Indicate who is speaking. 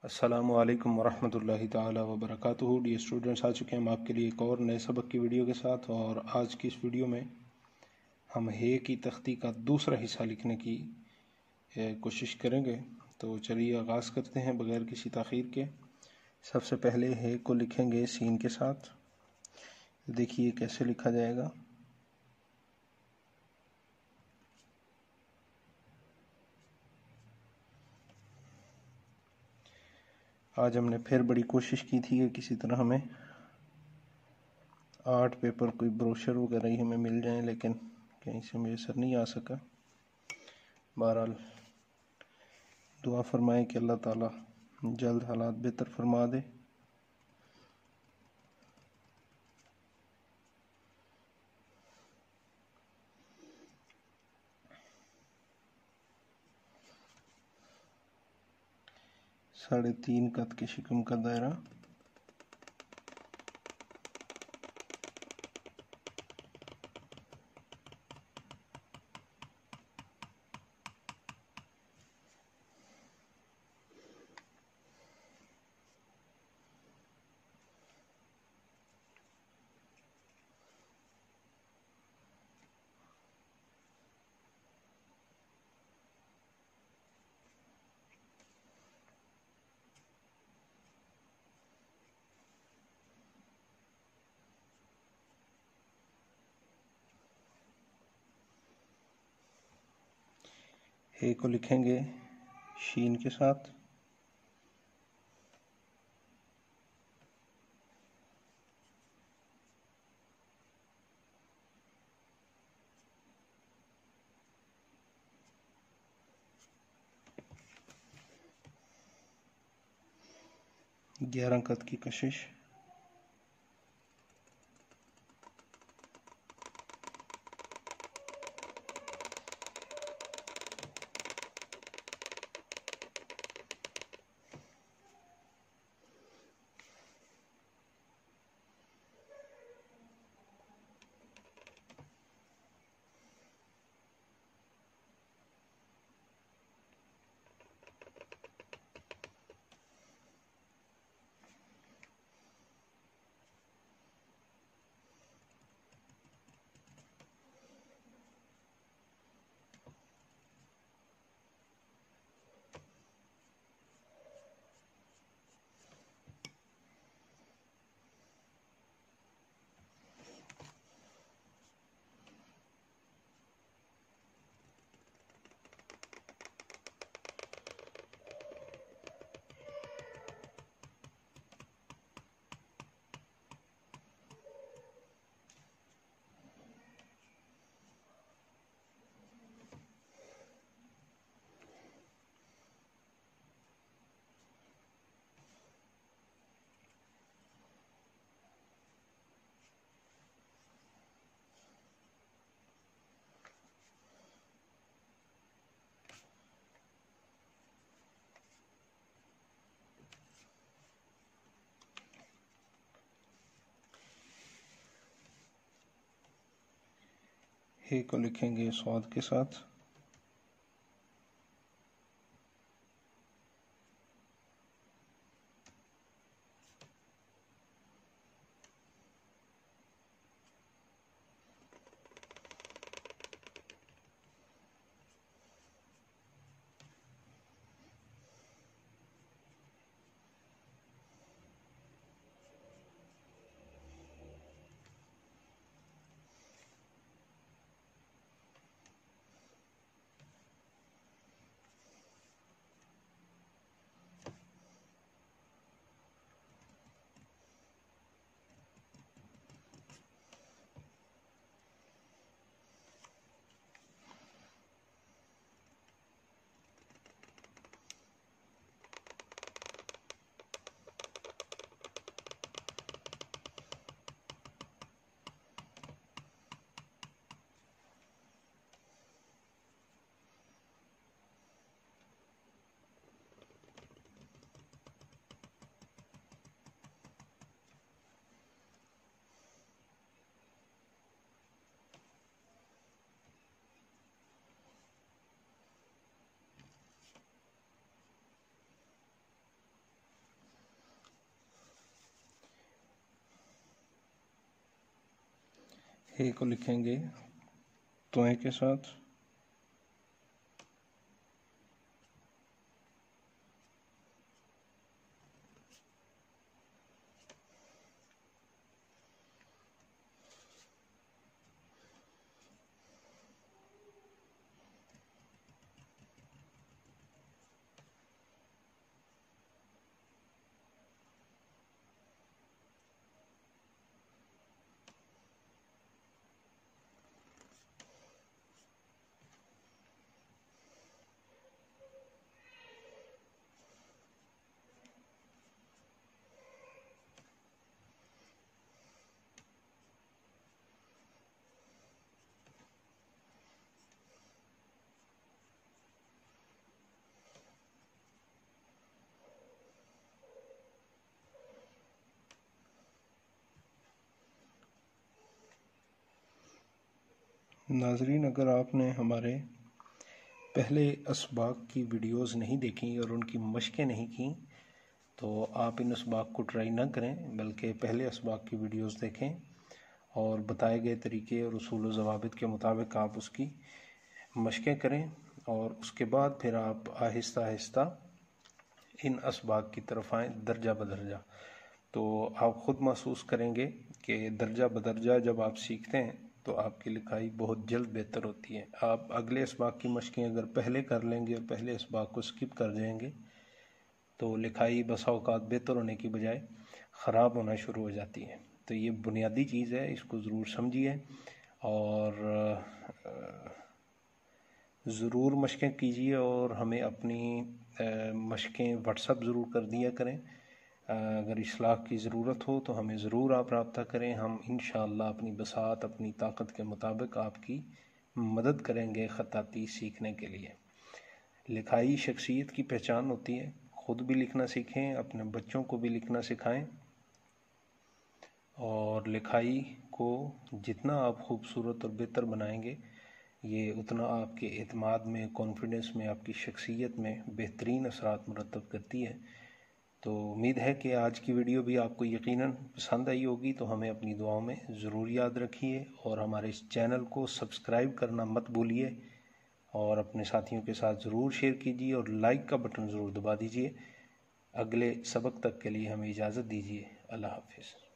Speaker 1: अस्सलामु अलैकुम वरहमतुल्लाहि ताला वबरकातुहू। डियर स्टूडेंट्स, आ चुके हैं हम आपके लिए एक और नए सबक की वीडियो के साथ। और आज की इस वीडियो में हम हे की तख्ती का दूसरा हिस्सा लिखने की कोशिश करेंगे। तो चलिए आगाज़ करते हैं बगैर किसी ताख़ीर के। सबसे पहले हे को लिखेंगे सीन के साथ। देखिए कैसे लिखा जाएगा। आज हमने फिर बड़ी कोशिश की थी कि किसी तरह हमें आर्ट पेपर कोई ब्रोशर वगैरह ही हमें मिल जाए, लेकिन कहीं से मुयसर नहीं आ सका। बहरहाल दुआ फरमाएं कि अल्लाह ताला जल्द हालात बेहतर फरमा दे। साढ़े 3 कद के शिकम का दायरा, हे को लिखेंगे शीन के साथ। ग्यारह कद की कशिश, हे को लिखेंगे स्वाद के साथ। हे को लिखेंगे तोय के साथ, नाजरीन अगर आपने हमारे पहले असबाक की वीडियोस नहीं देखी और उनकी मशकें नहीं की तो आप इन असबाक को ट्राई ना करें, बल्कि पहले असबाक की वीडियोस देखें और बताए गए तरीके और उसूल व ज़वाबित के मुताबिक आप उसकी मशकें करें और उसके बाद फिर आप आहिस्ता आहिस्ता इन असबाक की तरफ आएँ दर्जा बदर्जा। तो आप ख़ुद महसूस करेंगे कि दर्जा बदर्जा जब आप सीखते हैं तो आपकी लिखाई बहुत जल्द बेहतर होती है। आप अगले असबाक की मशकें अगर पहले कर लेंगे और पहले असबाक को स्किप कर जाएंगे तो लिखाई बसा औकात बेहतर होने की बजाय ख़राब होना शुरू हो जाती है। तो ये बुनियादी चीज़ है, इसको ज़रूर समझिए और ज़रूर मशकें कीजिए और हमें अपनी मशकें व्हाट्सअप ज़रूर कर दिया करें। अगर इस्लाह की ज़रूरत हो तो हमें ज़रूर आप रब्ता करें, हम इंशाअल्लाह अपनी बसात अपनी ताकत के मुताबिक आपकी मदद करेंगे ख़ताती सीखने के लिए। लिखाई शख्सियत की पहचान होती है, ख़ुद भी लिखना सीखें, अपने बच्चों को भी लिखना सिखाएं और लिखाई को जितना आप खूबसूरत और बेहतर बनाएंगे ये उतना आपके एतमाद में, कॉन्फिडेंस में, आपकी शख्सियत में बेहतरीन असरात मुरतब करती है। तो उम्मीद है कि आज की वीडियो भी आपको यकीनन पसंद आई होगी। तो हमें अपनी दुआओं में ज़रूर याद रखिए और हमारे इस चैनल को सब्सक्राइब करना मत भूलिए और अपने साथियों के साथ ज़रूर शेयर कीजिए और लाइक का बटन ज़रूर दबा दीजिए। अगले सबक तक के लिए हमें इजाज़त दीजिए। अल्लाह हाफ़िज़।